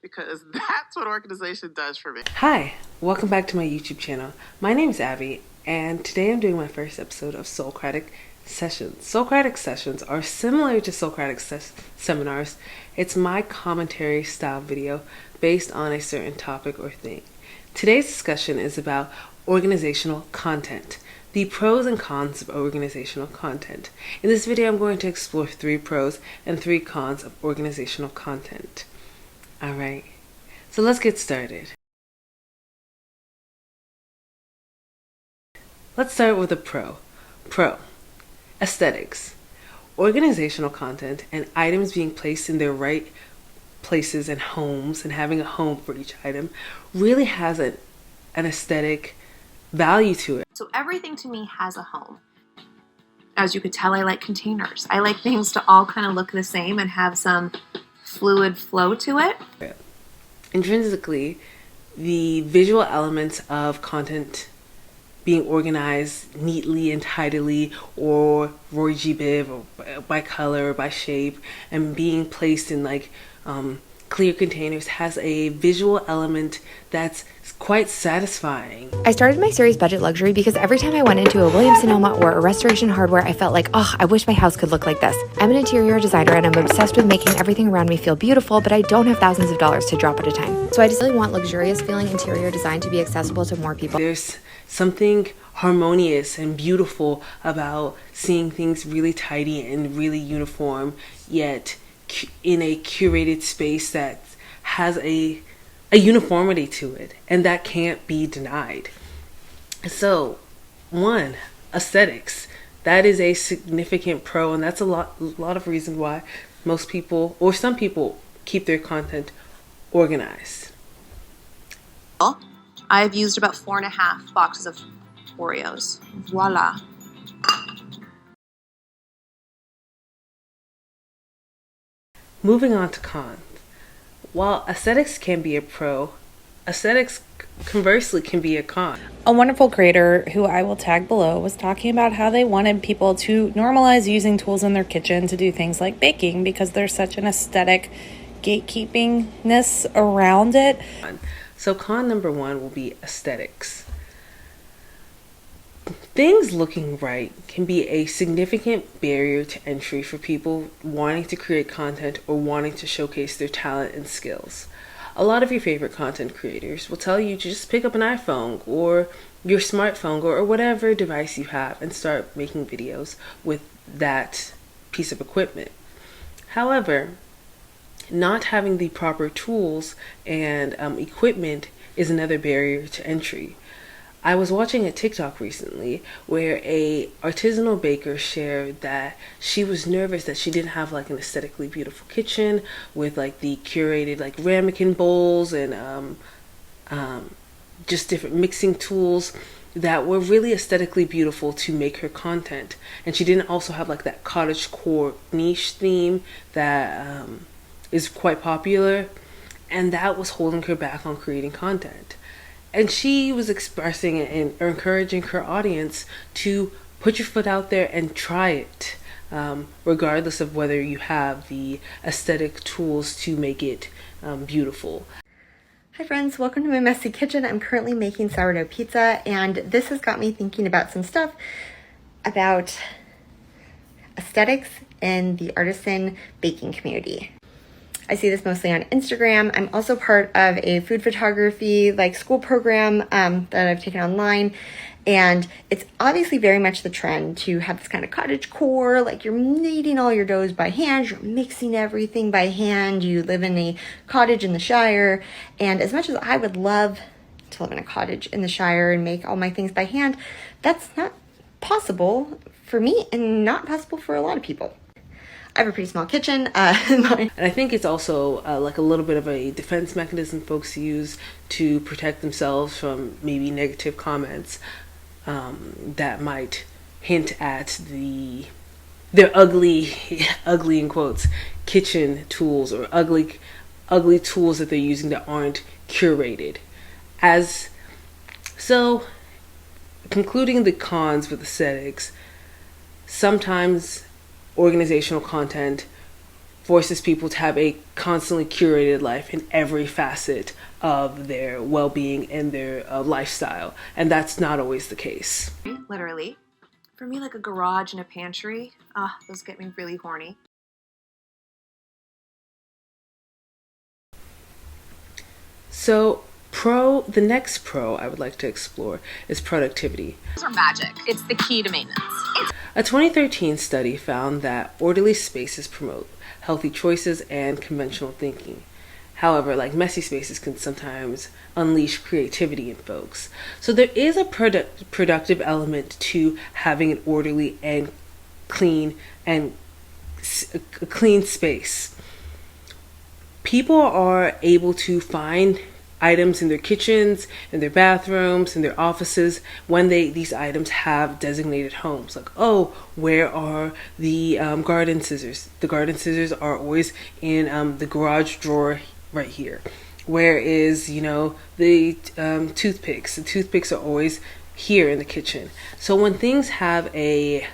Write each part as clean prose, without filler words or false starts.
because that's what organization does for me. Hi, welcome back to my YouTube channel. My name is Abby, and today I'm doing my first episode of Soulcratic Sessions. Soulcratic Sessions are similar to Soulcratic seminars. It's my commentary style video based on a certain topic or thing. Today's discussion is about organizational content, the pros and cons of organizational content. In this video, I'm going to explore 3 pros and 3 cons of organizational content. Alright, so let's get started. Let's start with a pro. Pro. Aesthetics. Organizational content and items being placed in their right places and homes and having a home for each item really has an aesthetic value to it. So everything to me has a home. As you could tell, I like containers. I like things to all kind of look the same and have some fluid flow to it. Intrinsically, the visual elements of content being organized neatly and tidily, or Roy G. Biv, or by color or by shape, and being placed in clear containers has a visual element that's quite satisfying. I started my series Budget Luxury because every time I went into a Williams-Sonoma or a Restoration Hardware, I felt like, oh, I wish my house could look like this. I'm an interior designer and I'm obsessed with making everything around me feel beautiful, but I don't have thousands of dollars to drop at a time. So I just really want luxurious feeling interior design to be accessible to more people. There's something harmonious and beautiful about seeing things really tidy and really uniform, yet in a curated space that has a uniformity to it, and that can't be denied. So, 1, aesthetics. That is a significant pro, and that's a lot of reasons why most people, or some people, keep their content organized. I've used about 4.5 boxes of Oreos. Voila. Moving on to cons. While aesthetics can be a pro, aesthetics conversely can be a con. A wonderful creator who I will tag below was talking about how they wanted people to normalize using tools in their kitchen to do things like baking because there's such an aesthetic gatekeepingness around it. So con number 1 will be aesthetics. Things looking right can be a significant barrier to entry for people wanting to create content or wanting to showcase their talent and skills. A lot of your favorite content creators will tell you to just pick up an iPhone or your smartphone or whatever device you have and start making videos with that piece of equipment. However, not having the proper tools and equipment is another barrier to entry. I was watching a TikTok recently where a artisanal baker shared that she was nervous that she didn't have an aesthetically beautiful kitchen with the curated ramekin bowls and just different mixing tools that were really aesthetically beautiful to make her content. And she didn't also have that cottagecore niche theme that is quite popular, and that was holding her back on creating content. And she was expressing and encouraging her audience to put your foot out there and try it, regardless of whether you have the aesthetic tools to make it beautiful. Hi friends, welcome to my messy kitchen. I'm currently making sourdough pizza, and this has got me thinking about some stuff about aesthetics in the artisan baking community. I see this mostly on Instagram. I'm also part of a food photography school program that I've taken online. And it's obviously very much the trend to have this kind of cottage core, you're kneading all your doughs by hand, you're mixing everything by hand, you live in a cottage in the Shire. And as much as I would love to live in a cottage in the Shire and make all my things by hand, that's not possible for me and not possible for a lot of people. I have a pretty small kitchen. And I think it's also a little bit of a defense mechanism folks use to protect themselves from maybe negative comments that might hint at their ugly in quotes kitchen tools, or ugly tools that they're using that aren't curated. So concluding the cons with aesthetics, sometimes organizational content forces people to have a constantly curated life in every facet of their well-being and their lifestyle, and that's not always the case. Literally. For me, like a garage and a pantry, those get me really horny. So the next pro I would like to explore is productivity. Those are magic. It's the key to maintenance. A 2013 study found that orderly spaces promote healthy choices and conventional thinking. However, like messy spaces can sometimes unleash creativity in folks. So there is a productive element to having an orderly and clean space. People are able to find items in their kitchens, in their bathrooms, in their offices when these items have designated homes. Like, oh, where are the garden scissors? The garden scissors are always in the garage drawer right here. Where is, the toothpicks? The toothpicks are always here in the kitchen. So when things have a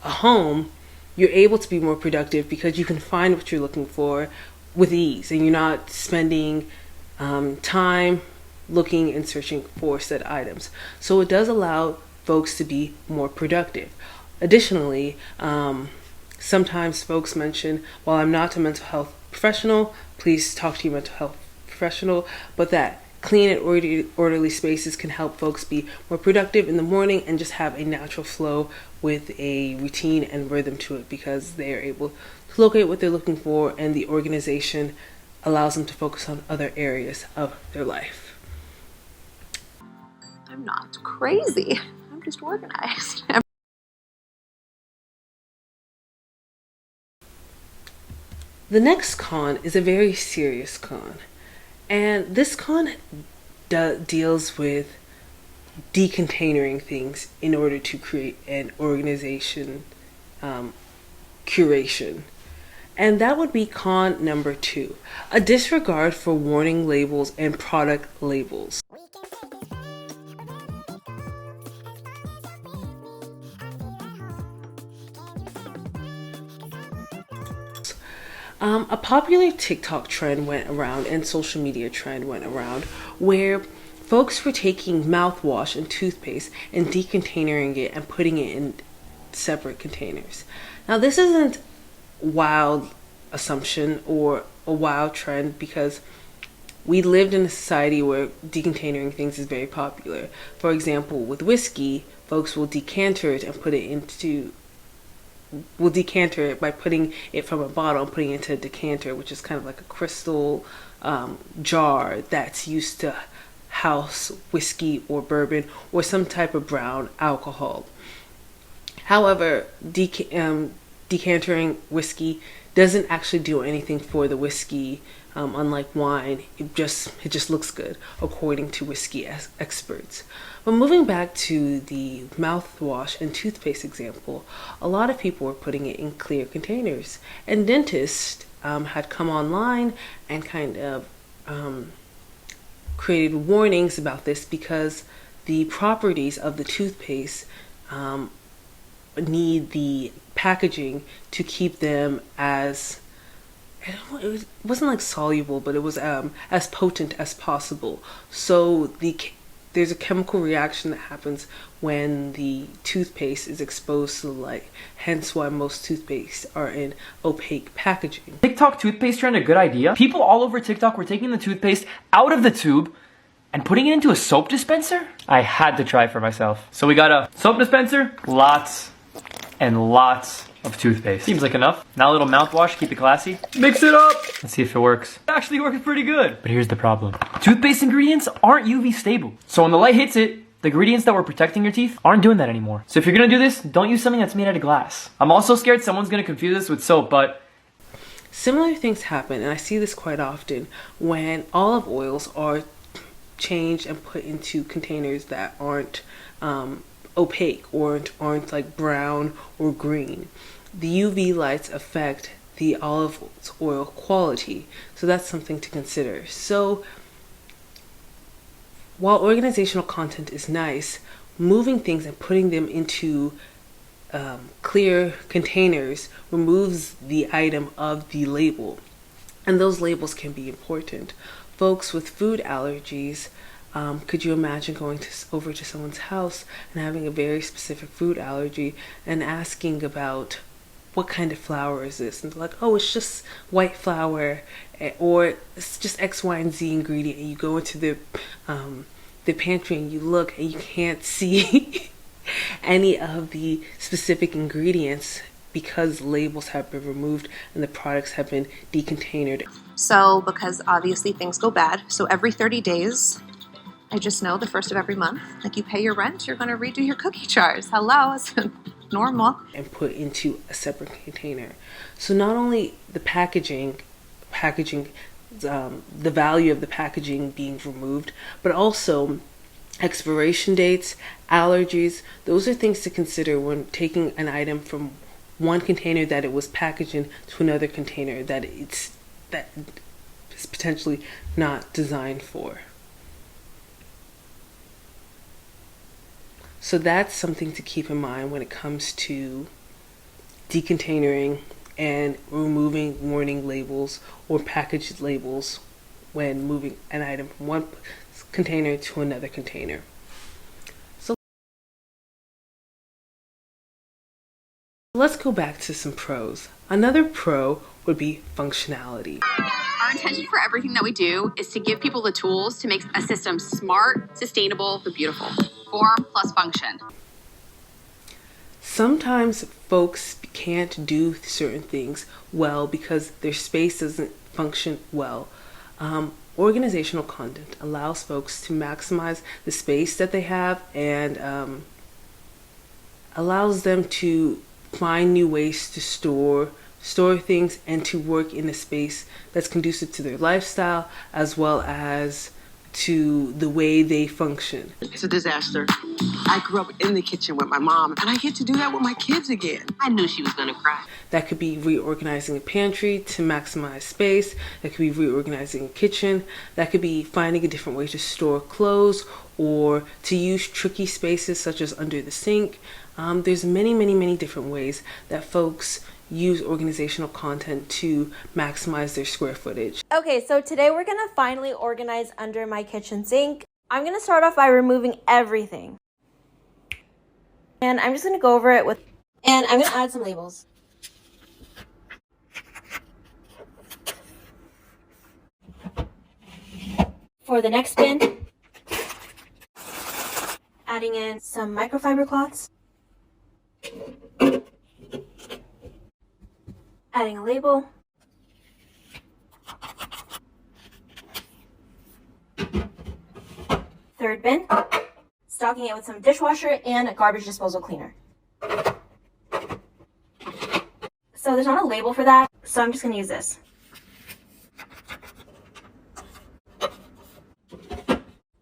home, you're able to be more productive because you can find what you're looking for with ease, and you're not spending time looking and searching for said items. So it does allow folks to be more productive. Additionally, sometimes folks mention, while I'm not a mental health professional, please talk to your mental health professional, but that clean and orderly spaces can help folks be more productive in the morning and just have a natural flow with a routine and rhythm to it, because they are able to locate what they're looking for, and the organization allows them to focus on other areas of their life. I'm not crazy. I'm just organized. The next con is a very serious con, and this con deals with decontainering things in order to create an organization curation. And that would be con number 2, a disregard for warning labels and product labels. A popular TikTok trend went around and social media trend went around where folks were taking mouthwash and toothpaste and decontainering it and putting it in separate containers. Now, this isn't wild assumption or a wild trend, because we lived in a society where decontainering things is very popular. For example, with whiskey, folks will decanter it and decanter it by putting it from a bottle and putting it into a decanter, which is kind of like a crystal jar that's used to house whiskey or bourbon or some type of brown alcohol. However, decantering whiskey doesn't actually do anything for the whiskey, unlike wine. It just looks good, according to whiskey experts. But moving back to the mouthwash and toothpaste example, a lot of people were putting it in clear containers, and dentists had come online and kind of created warnings about this, because the properties of the toothpaste need the packaging to keep them as, it wasn't like soluble, but it was as potent as possible. So there's a chemical reaction that happens when the toothpaste is exposed to the light, hence why most toothpaste are in opaque packaging. TikTok toothpaste trend a good idea? People all over TikTok were taking the toothpaste out of the tube and putting it into a soap dispenser? I had to try it for myself. So we got a soap dispenser, lots and lots of toothpaste. Seems like enough. Now a little mouthwash, keep it classy. Mix it up. Let's see if it works. It actually works pretty good. But here's the problem. Toothpaste ingredients aren't UV stable. So when the light hits it, the ingredients that were protecting your teeth aren't doing that anymore. So if you're gonna do this, don't use something that's made out of glass. I'm also scared someone's gonna confuse this with soap, but similar things happen, and I see this quite often, when olive oils are changed and put into containers that aren't opaque or aren't like brown or green. The UV lights affect the olive oil quality, so that's something to consider. So while organizational content is nice, moving things and putting them into clear containers removes the item of the label. And those labels can be important. Folks with food allergies, could you imagine going over to someone's house and having a very specific food allergy and asking about what kind of flour is this? And they're like, oh, it's just white flour, or it's just X, Y, and Z ingredient. And you go into the pantry and you look and you can't see any of the specific ingredients because labels have been removed and the products have been decontained. So, because obviously things go bad, so every 30 days, I just know the first of every month, like you pay your rent, you're going to redo your cookie jars. Hello, it's normal. And put into a separate container. So not only the packaging, the value of the packaging being removed, but also expiration dates, allergies. Those are things to consider when taking an item from one container that it was packaged in to another container that is potentially not designed for. So that's something to keep in mind when it comes to decontainering and removing warning labels or packaged labels when moving an item from one container to another container. So let's go back to some pros. Another pro would be functionality. Our intention for everything that we do is to give people the tools to make a system smart, sustainable, but beautiful. Form plus function. Sometimes folks can't do certain things well because their space doesn't function well. Organizational content allows folks to maximize the space that they have and allows them to find new ways to store things and to work in a space that's conducive to their lifestyle as well as to the way they function. It's a disaster. I grew up in the kitchen with my mom, and I get to do that with my kids again. I knew she was gonna cry. That could be reorganizing a pantry to maximize space. That could be reorganizing a kitchen. That could be finding a different way to store clothes or to use tricky spaces such as under the sink. There's many different ways that folks use organizational content to maximize their square footage. Okay, so today we're gonna finally organize under my kitchen sink. I'm gonna start off by removing everything. And I'm just gonna go over it and I'm gonna add some labels. For the next bin, adding in some microfiber cloths. Adding a label. Third bin, stocking it with some dishwasher and a garbage disposal cleaner. So there's not a label for that, so I'm just gonna use this.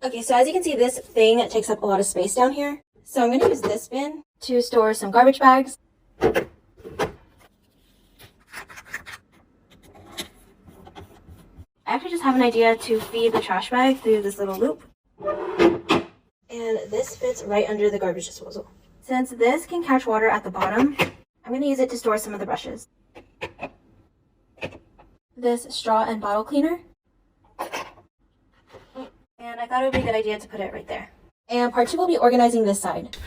Okay, so as you can see, this thing takes up a lot of space down here. So I'm gonna use this bin to store some garbage bags. I actually just have an idea to feed the trash bag through this little loop. And this fits right under the garbage disposal. Since this can catch water at the bottom, I'm going to use it to store some of the brushes. This straw and bottle cleaner. And I thought it would be a good idea to put it right there. And part 2 will be organizing this side.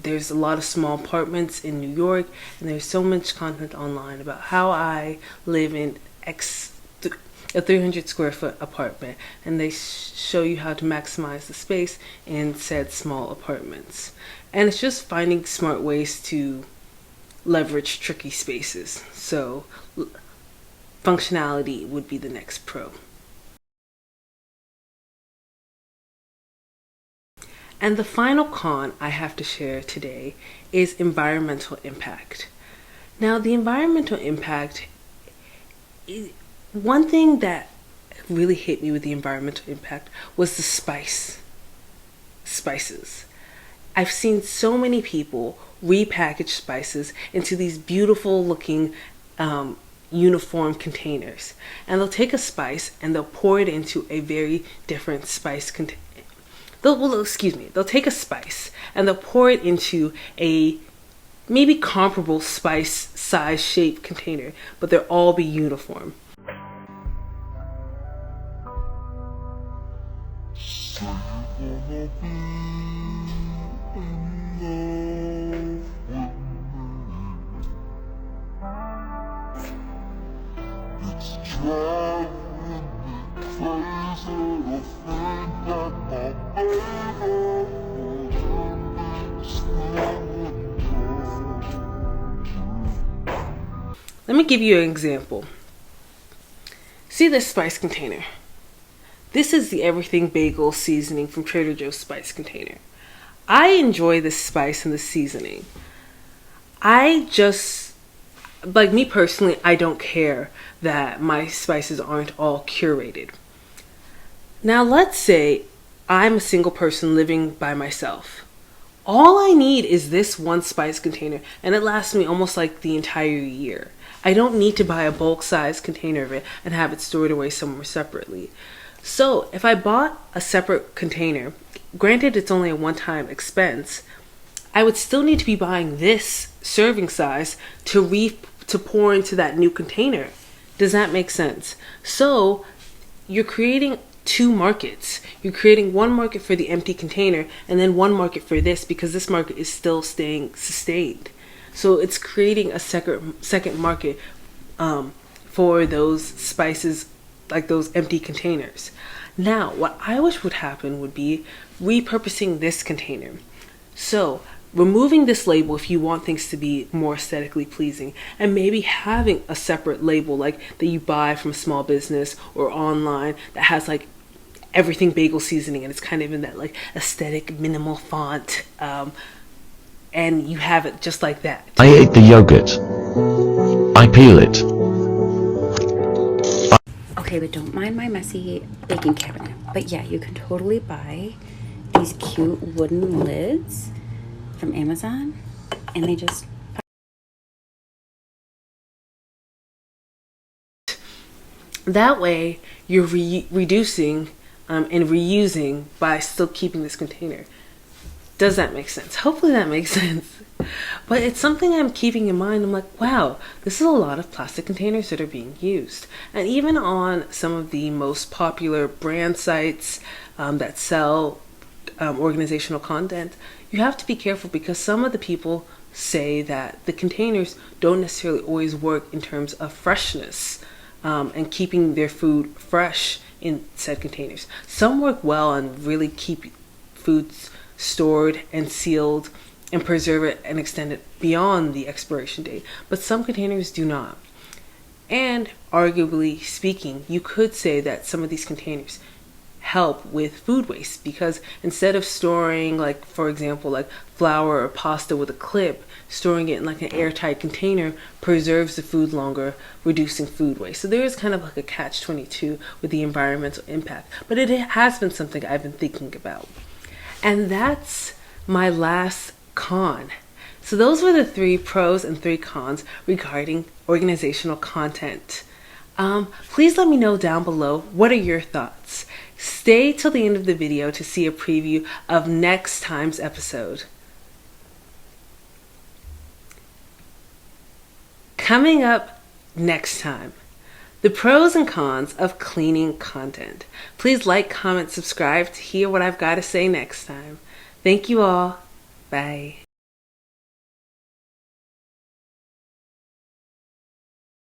There's a lot of small apartments in New York, and there's so much content online about how I live in a 300 square foot apartment, and they show you how to maximize the space in said small apartments. And it's just finding smart ways to leverage tricky spaces. So functionality would be the next pro. And the final con I have to share today is environmental impact. Now, the environmental impact is one thing that really hit me with the environmental impact was the spices. I've seen so many people repackage spices into these beautiful looking uniform containers. And they'll take a spice and they'll pour it into a very different spice container. They'll take a spice and they'll pour it into maybe comparable spice size shape container, but they'll all be uniform. Let me give you an example. See this spice container? This is the everything bagel seasoning from Trader Joe's spice container. I enjoy this spice and the seasoning. Like me personally, I don't care that my spices aren't all curated. Now let's say I'm a single person living by myself. All I need is this one spice container, and it lasts me almost like the entire year. I don't need to buy a bulk size container of it and have it stored away somewhere separately. So if I bought a separate container, granted it's only a one-time expense, I would still need to be buying this serving size to pour into that new container. Does that make sense? So you're creating two markets. You're creating one market for the empty container and then one market for this, because this market is still staying sustained. So it's creating a second market for those spices, like those empty containers. Now, what I wish would happen would be repurposing this container. So removing this label if you want things to be more aesthetically pleasing, and maybe having a separate label like that you buy from a small business or online that has like everything bagel seasoning, and it's kind of in that like aesthetic minimal font, and you have it just like that. I ate the yogurt. I peel it. Okay, but don't mind my messy baking cabinet. But yeah, you can totally buy these cute wooden lids from Amazon, and they just... That way you're reducing and reusing by still keeping this container. Does that make sense? Hopefully that makes sense. But it's something I'm keeping in mind. I'm like, wow, this is a lot of plastic containers that are being used. And even on some of the most popular brand sites that sell organizational content, you have to be careful, because some of the people say that the containers don't necessarily always work in terms of freshness and keeping their food fresh in said containers. Some work well and really keep foods stored and sealed and preserve it and extend it beyond the expiration date, but some containers do not. And arguably speaking, you could say that some of these containers help with food waste, because instead of storing, like for example, like flour or pasta with a clip, storing it in like an airtight container preserves the food longer, reducing food waste. So there is kind of like a catch-22 with the environmental impact, but it has been something I've been thinking about. And that's my last con. So those were the 3 pros and 3 cons regarding organizational content. Please let me know down below, what are your thoughts? Stay till the end of the video to see a preview of next time's episode. Coming up next time, the pros and cons of cleaning content. Please like, comment, subscribe to hear what I've got to say next time. Thank you all. Bye.